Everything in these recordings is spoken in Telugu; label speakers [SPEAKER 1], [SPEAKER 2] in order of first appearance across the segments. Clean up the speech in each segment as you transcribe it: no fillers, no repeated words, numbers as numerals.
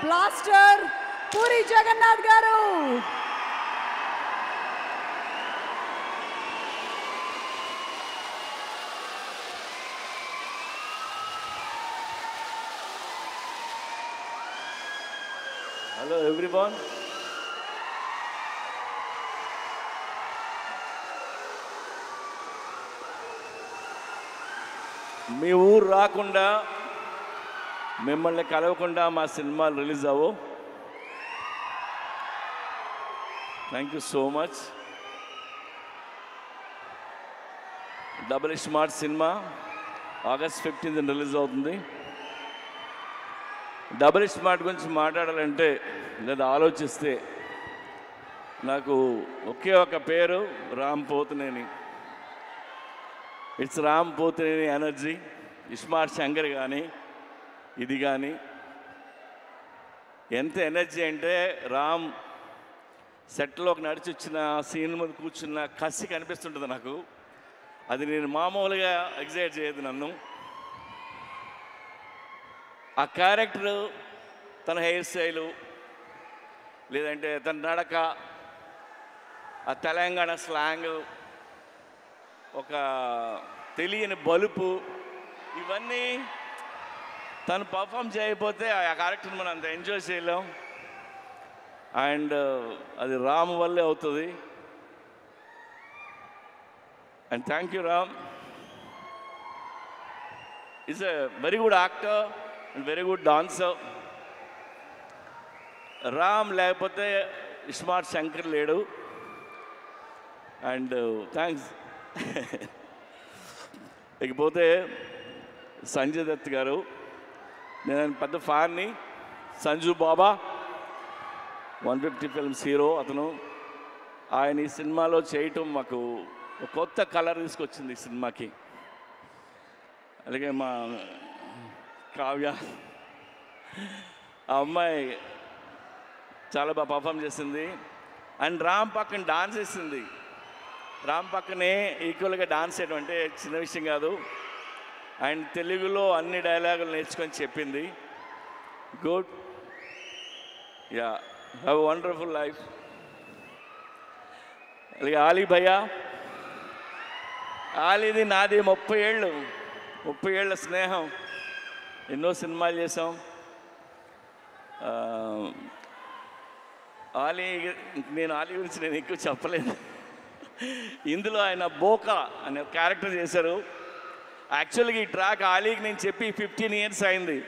[SPEAKER 1] బ్లాస్టర్ పూరి జగన్నాథ్ గారు.
[SPEAKER 2] Hello everyone. మీ ఊరు రాకుండా మిమ్మల్ని కలవకుండా మా సినిమాలు రిలీజ్ అవ్వవు. Thank you so much. Double smart సినిమా August 15th రిలీజ్ అవుతుంది. డబుల్ స్మార్ట్ గురించి మాట్లాడాలంటే లేదా ఆలోచిస్తే నాకు ఒకే ఒక పేరు, Ram Pothineni. It's Ram Pothineni energy. Smart Shankar కానీ ఇది కానీ ఎంత ఎనర్జీ అంటే రామ్ సెట్లోకి నడిచి వచ్చిన సీన్ మీద కూర్చున్న కసి కనిపిస్తుంటుంది నాకు. అది నేను మామూలుగా ఎగ్జైట్ చేయదు నన్ను. ఆ క్యారెక్టరు, తన హెయిర్ స్టైలు, లేదంటే తన నడక, ఆ తెలంగాణ స్లాంగ్, ఒక తెలియని బలుపు, ఇవన్నీ తను పర్ఫామ్ చేయకపోతే ఆ క్యారెక్టర్ని మనం అంత ఎంజాయ్ చేయలేం. అండ్ అది రామ్ వల్లే అవుతుంది. And thank you Ram. Is a very good actor and very good dancer. Ram లేకపోతే స్మార్ట్ శంకర్ లేడు. And thanks. ఇకపోతే సంజయ్ దత్ గారు, నేను పెద్ద ఫ్యాన్ని. సంజు బాబా 150 ఫిల్మ్స్ హీరో అతను. ఆయన ఈ సినిమాలో చేయటం మాకు ఒక కొత్త కలర్ తీసుకొచ్చింది ఈ సినిమాకి. అలాగే మా కావ్య, ఆ అమ్మాయి చాలా బాగా పర్ఫామ్ చేసింది. అండ్ రామ్ పక్కన డాన్స్ చేసింది. రామ్ పక్కనే ఈక్వల్గా డాన్స్ చేయడం అంటే చిన్న విషయం కాదు. అండ్ తెలుగులో అన్ని డైలాగులు నేర్చుకొని చెప్పింది. Good. Yeah, have a wonderful life. అలాగే ఆలీ భయ్యా. ఆలీది నాది 30 ఏళ్ళ స్నేహం. ఎన్నో సినిమాలు చేసాం. నేను ఆలీ గురించి నేను ఎక్కువ చెప్పలేను. ఇందులో ఆయన బోకా అనే క్యారెక్టర్ చేశారు. యాక్చువల్గా ఈ ట్రాక్ ఆలీకి నేను చెప్పి 15 ఇయర్స్ అయింది.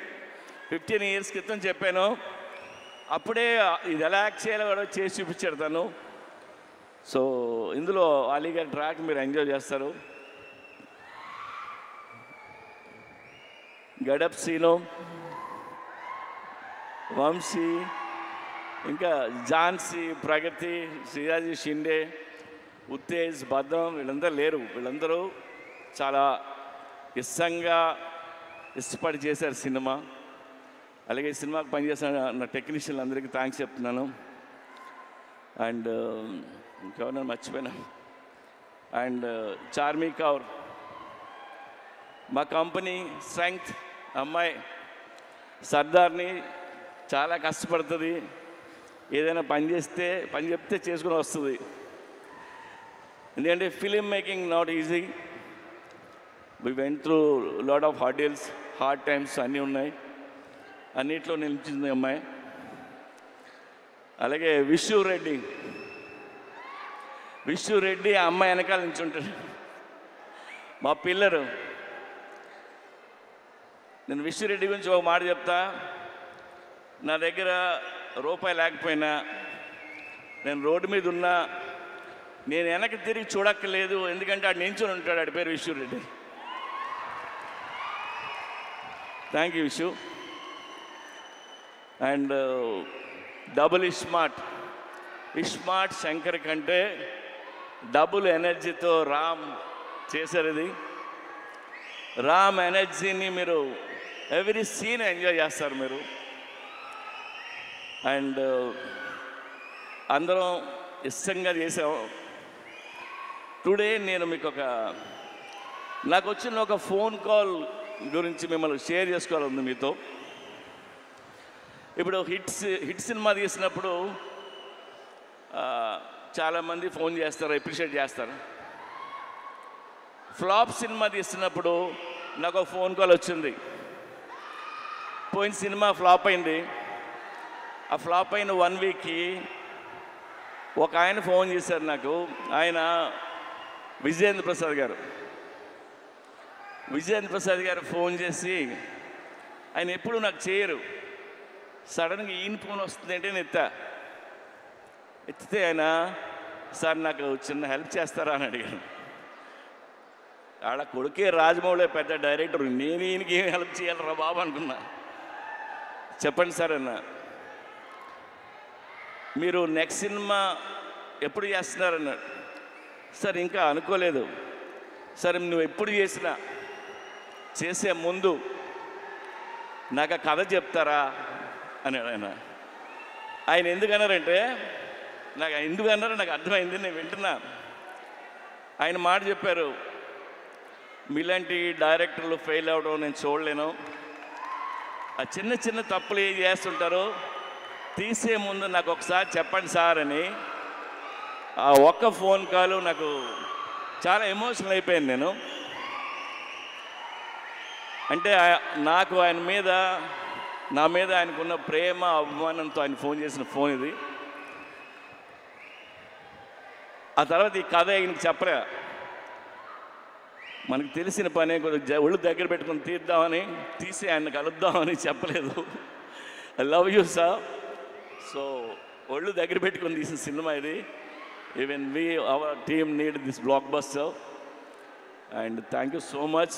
[SPEAKER 2] 15 ఇయర్స్ క్రితం చెప్పాను. అప్పుడే ఇది ఎలా యాక్ట్ చేయాలో కూడా చేసి చూపించాడు తను. సో ఇందులో ఆలీ గారి ట్రాక్ మీరు ఎంజాయ్ చేస్తారు. గడప్ సీను, వంశీ, ఇంకా ఝాన్సీ, ప్రగతి, శ్రీరాజీ షిండే, ఉత్తేజ్, భద్రం, వీళ్ళందరూ లేరు. వీళ్ళందరూ చాలా ఇష్టపడి చేశారు సినిమా. అలాగే ఈ సినిమాకి పనిచేసిన నా టెక్నీషియన్లు అందరికీ థ్యాంక్స్ చెప్తున్నాను. అండ్ ఇంకెవరైనా మర్చిపోయినా. అండ్ చార్మీ కౌర్, మా కంపెనీ స్ట్రెంగ్త్ అమ్మాయి, సర్దార్ని, చాలా కష్టపడుతుంది. ఏదైనా పని చెప్తే చేసుకుని వస్తుంది. ఎందుకంటే film making not easy. We went through lot of hurdles, hard times అన్నీ ఉన్నాయి. అన్నిట్లో నిలిచింది అమ్మాయి. అలాగే విష్ణు రెడ్డి ఆ అమ్మాయి వెనకాల నుంచి ఉంటాడు, మా పిల్లరు. నేను విష్ణు రెడ్డి గురించి ఒక మాట చెప్తా. నా దగ్గర రూపాయి లేకపోయినా, నేను రోడ్డు మీద ఉన్నా, నేను వెనక్కి తిరిగి చూడక్కర్లేదు. ఎందుకంటే ఆడు నించుని ఉంటాడు. ఆడి పేరు Vishnu Reddy. Thank you Vishnu. And double smart Shankar కంటే డబుల్ ఎనర్జీతో రామ్ చేశారు. ఇది రామ్ ఎనర్జీని మీరు ఎవ్రీ సీన్ ఎంజాయ్ చేస్తారు మీరు. అండ్ అందరం ఇష్టంగా చేసాం. టుడే నేను మీకు నాకు వచ్చిన ఒక ఫోన్ కాల్ గురించి మిమ్మల్ని షేర్ చేసుకోవాలని మీతో. ఇప్పుడు హిట్ సినిమా తీసినప్పుడు చాలామంది ఫోన్ చేస్తారు, అప్రిషియేట్ చేస్తారు. ఫ్లాప్ సినిమా తీస్తున్నప్పుడు నాకు ఒక ఫోన్ కాల్ వచ్చింది. పోయిన సినిమా ఫ్లాప్ అయింది. ఆ ఫ్లాప్ అయిన 1 వీక్కి ఒక ఆయన ఫోన్ చేశారు నాకు. ఆయన విజయేంద్ర ప్రసాద్ గారు ఫోన్ చేసి, ఆయన ఎప్పుడు నాకు చేయరు, సడన్గా ఈయన ఫోన్ వస్తుంది అంటే నేను ఎత్తితే ఆయన, సార్ నాకు చిన్న హెల్ప్ చేస్తారా అని అడిగాను. ఆడ కొడుకే రాజమౌళి పెద్ద డైరెక్టర్, నేను ఈయనకి ఏం హెల్ప్ చేయాలరా బాబు అనుకున్నా. చెప్పండి సార్ అన్న, మీరు నెక్స్ట్ సినిమా ఎప్పుడు చేస్తున్నారన్నాడు. సార్ ఇంకా అనుకోలేదు. సరే నువ్వు ఎప్పుడు చేసినా చేసే ముందు నాకు ఆ కథ చెప్తారా అన్నాడు ఆయన. ఆయన ఎందుకన్నారంటే, ఎందుకన్నారో నాకు అర్థమైంది, నేను వింటున్నా. ఆయన మాట చెప్పారు, మీలాంటి డైరెక్టర్లు ఫెయిల్ అవ్వడం నేను చూడలేను. ఆ చిన్న చిన్న తప్పులు ఏం చేస్తుంటారో తీసే ముందు నాకు ఒకసారి చెప్పండి సార్ అని. ఆ ఒక్క ఫోన్ కాల్ నాకు చాలా ఎమోషనల్ అయిపోయాను నేను. అంటే నాకు ఆయన మీద, నా మీద ఆయనకున్న ప్రేమ అభిమానంతో ఆయన ఫోన్ చేసిన ఫోన్ ఇది. ఆ తర్వాత ఈ కథ ఆయనకి చెప్పరా, మనకు తెలిసిన పనే కొద్దిగా ఒళ్ళు దగ్గర పెట్టుకుని తీసి ఆయన కలుద్దామని చెప్పలేదు. I love you sir. So ఒళ్ళు దగ్గర పెట్టుకొని తీసిన సినిమా ఇది. Even our team need this block buster and thank you so much.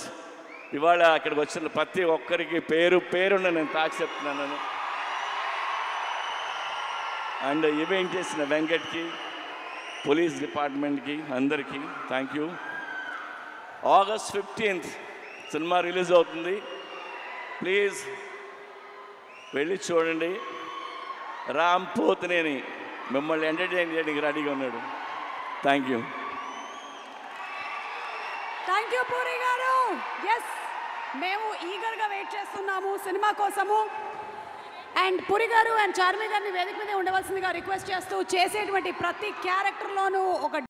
[SPEAKER 2] ఇవాళ అక్కడికి వచ్చిన ప్రతి ఒక్కరికి పేరున్న నేను తాకి చెప్తున్నాను. అండ్ ఈవెంట్ చేసిన వెంకట్కి, పోలీస్ డిపార్ట్మెంట్కి, అందరికీ thank you. August 15th cinema release అవుతుంది. ప్లీజ్ వెళ్ళి చూడండి. రామ్ పోతినేని మిమ్మల్ని ఎంటర్టైన్ చేయడానికి రెడీగా ఉన్నాడు. Thank you.
[SPEAKER 1] Thank you puri గారు. ఎస్, మేము ఈగర్గా వెయిట్ చేస్తున్నాము సినిమా కోసము. అండ్ పూరి గారు అండ్ చార్మి గారిని వేదిక మీద ఉండవలసిందిగా రిక్వెస్ట్ చేస్తూ, చేసేటువంటి ప్రతి క్యారెక్టర్లోనూ ఒక